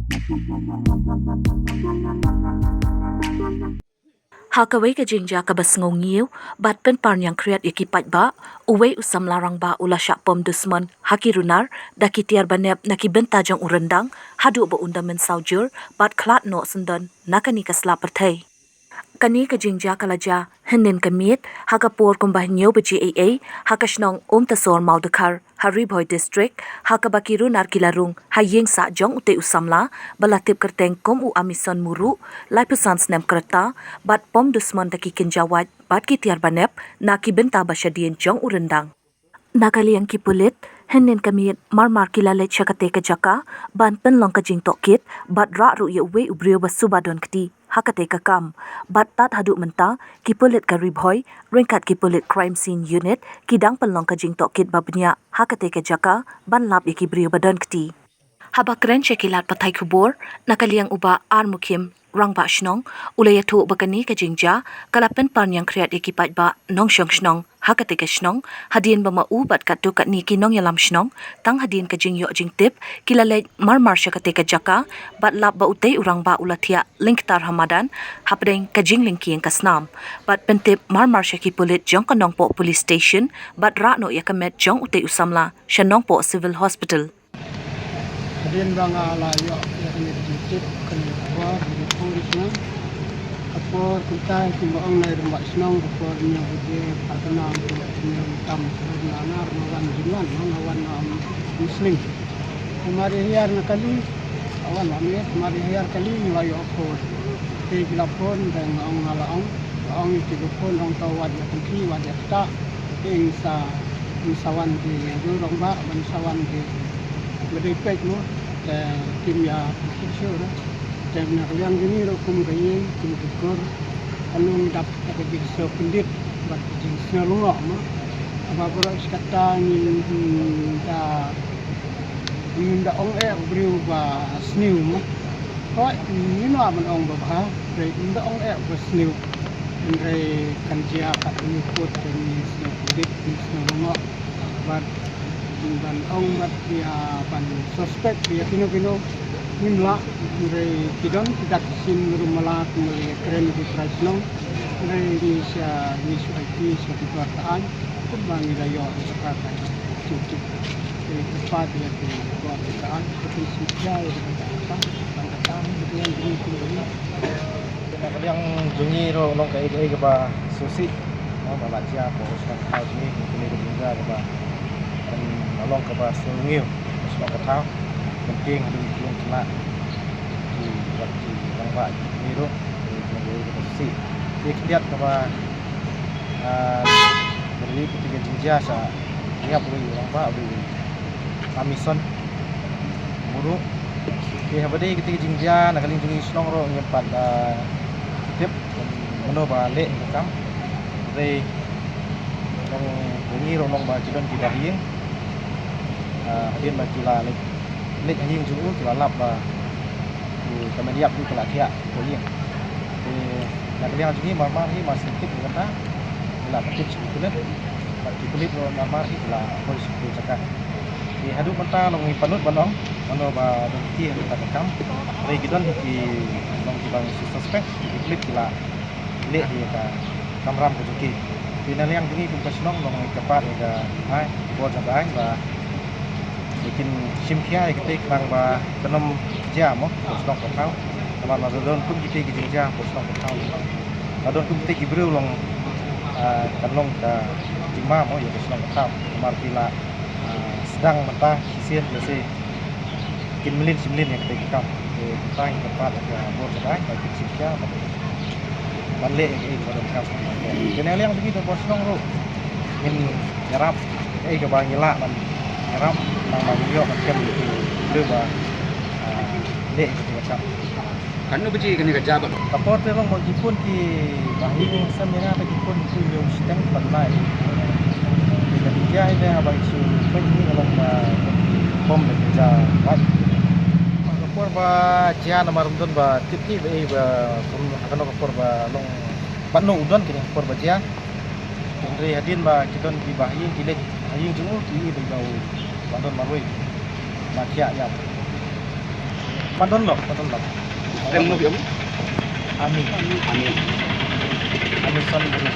Hakaway ka jingja ka bas ngongiw, bat pen par yang kreat ikipat ba, uwe usam larang ba ula syak pom dusman, haki runar, daki tiar banep naki benta jang urendang, hadu ba unda men saujur, bat klat no sendan, nakani ka slap pertai. Kani ka jingja kalaja, hinin kamit, haka por kumbah nyo ba GAA, haka shnong tasor maudakar, hari boy district, haka bakiru nar kilarung, hayeng sa jong ute usamla, balatip kerteng kom u amison muru, lai pesan snem kereta, bat pom dusman daki kinjawat, bat ki tiar banep, naki benta basyadien jong urendang. Nakaliang kipulit, hinin kami marmar kilalet syakate ke jaka, ban penlong ke jing tokit, bat rak ru ye uwe ubrio basubadon keti, hakate ke kam, bat tat haduk menta, kipulit ke ribhoy, ringkat kipulit crime scene unit, kidang penlong ke jing tokit babnya, hakate ke jaka, ban lap ye kibrio badon keti. Haba keren cekilat patai kubur, nakaliang uba armukim, rang ba shnong, ulaya tu bakani ke jingja, kalapen pan yang kreat ikipat ba, nong syong shnong, hakate ke shnong, hadien ba mau bat katu kat ni kinong yalam shnong, tang hadien ke jing yok jing tip, kilalay marmar syakate ke jaka, bat lap ba utay urang ba ulatia, linktar hamadan, hapadeng ke jing lingki yang kasnam, bat pentip marmar syaki pulit jong kanong po police station, bat rak no yakamet jong utay usamla, syanong po civil hospital. Hadin banga layo ya kini dikit kini buat di polisnya kapor kita timbaang na rumah senang kapor nya bude partena nya tam serana nawan jilan nawan muslim kemari hiar nakali awan amit kemari hiar kali layo kapor ti lapon dan ang ngalaong ang tipon ang tawad ya kunci wajah tak ing sawan di durong ba bansawan di medipek mo tim ya sure dan yang gini rokum gaya tim tukur anong dapat bagi so pendit bat jinsna lunga ma apa pura kata ni da ong briu ba sniu ma koi ni no man ong ba re da ong ba sniu re kanjia kat ni pot ni sniu pendit ni sniu lunga bat dan ong bat dia pan suspek dia kino nimla dari kidon tidak sin rumala kembali keren di prasnong dari di sia di IT suatu perkataan kembang dayo sekarang cukup tepat dia di perkataan seperti sudah perkataan dengan ini yang jungi ro nong kai ke ba susi mau baca po sang kai ni kini juga ba dan nolong ke ba sungiu semua ketau penting di belum kena di waktu orang pak biru di posisi dia lihat ke ba beri ketiga jasa dia boleh orang pak boleh amison buru dia habis ketiga jingja nak kali jungi senong ro nyempat tip meno balik kam dari nong bunyi romong bajudan kita hieng hadin bajula lek hieng juu kila lap ba tu kamediap tu kala kia boleh nak lihat jungi marmar hi masih tip kata kila tip kulit bagi kulit marmar hi kila polis tu cakap di hadu mata nong panut banong mano ba dongki hadu takam dari gidan di nong kibang suspek di kulit kila lek hi ka kamram kujuki pinal yang jungi kumpas nong nong kepat ga hai buat sampai ba bikin simkia kita kang ba penom jam mo stok kau sama madon pun kita gijing jam stok kau madon pun kita gibreu long kanong ka jima mo ya stok kau markila sedang mentah sisir biasa kin melin simlin yang kita kau kita yang tempat ga buat sampai bagi simkia balik ini pada kau kenal yang begitu bos nong ro min nyarap ke bang nyela man nyarap nang bagio macam itu leba dek macam kan nu biji kan kerja ba kapor tu long bagi pun ki bahing semena bagi pun tu yo sedang pandai kita dia ada abang su pergi long bom kerja bat kapor ba cia nama rumdon ba tipi ba akan kapor ba long panu udon kini kapor ba cia Andre hadin ba kita di bahing kilet haying jemu di bau bandon marui makia ya Padonlok. Rem mo biyo? Ami. Amin. Amison Group.